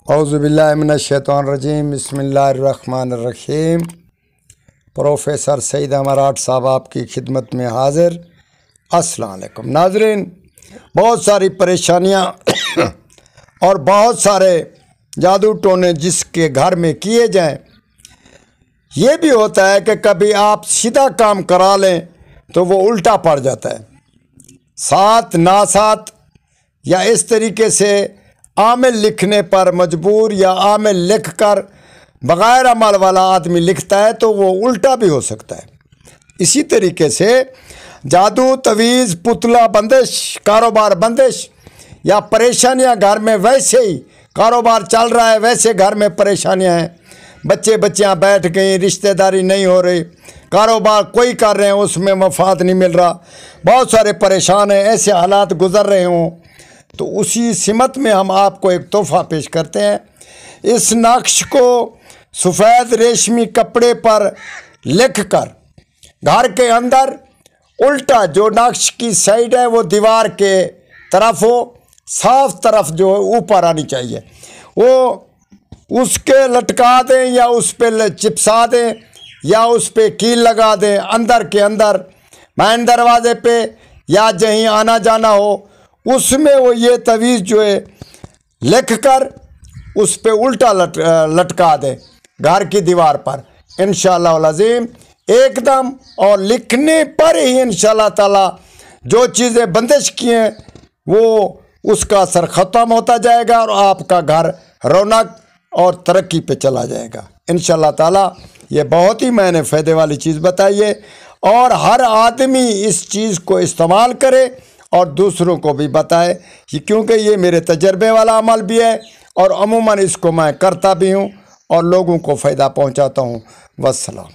اعوذ باللہ من الشیطان الرجیم، بسم اللہ الرحمن الرحیم۔ پروفیسر سعید اماراٹ صاحب آپ کی خدمت میں حاضر۔ السلام علیکم ناظرین، بہت ساری پریشانیاں اور بہت سارے جادو ٹونے جس کے گھر میں کیے جائیں، یہ بھی ہوتا ہے کہ کبھی آپ سیدھا کام کرا لیں تو وہ الٹا پڑ جاتا ہے، ساتھ ناساتھ یا اس طریقے سے عامل لکھنے پر مجبور یا عامل لکھ کر بغیر عمل والا آدمی لکھتا ہے تو وہ الٹا بھی ہو سکتا ہے۔ اسی طریقے سے جادو، تویز، پتلا بندش، کاروبار بندش یا پریشانیاں گھر میں، ویسے ہی کاروبار چل رہا ہے ویسے گھر میں پریشانیاں ہیں، بچیاں بیٹھ گئیں، رشتہ داری نہیں ہو رہی، کاروبار کوئی کر رہے ہیں اس میں مفاد نہیں مل رہا، بہت سارے پریشان ہیں، ایسے حالات گزر رہے ہوں، تو اسی سمت میں ہم آپ کو ایک تحفہ پیش کرتے ہیں۔ اس نقش کو سفید ریشمی کپڑے پر لکھ کر گھر کے اندر الٹا، جو نقش کی سائڈ ہے وہ دیوار کے طرف ہو، صاف طرف جو اوپر آنی چاہیے، وہ اس کے لٹکا دیں یا اس پہ چپسا دیں یا اس پہ کیل لگا دیں، اندر کے اندر مین دروازے پہ یا جہیں آنا جانا ہو اس میں وہ یہ تویز جو ہے لکھ کر اس پہ الٹا لٹکا دیں گھر کی دیوار پر، انشاءاللہ العظیم ایک دم، اور لکھنے پر ہی انشاءاللہ تعالی جو چیزیں بندش کی ہیں وہ اس کا اثر ختم ہوتا جائے گا اور آپ کا گھر رونق اور ترقی پہ چلا جائے گا انشاءاللہ تعالی۔ یہ بہت ہی میں نے فائدے والی چیز بتائی ہے اور ہر آدمی اس چیز کو استعمال کرے اور دوسروں کو بھی بتائے، کیونکہ یہ میرے تجربے والا عمل بھی ہے اور عموماً اس کو میں کرتا بھی ہوں اور لوگوں کو فائدہ پہنچاتا ہوں۔ والسلام۔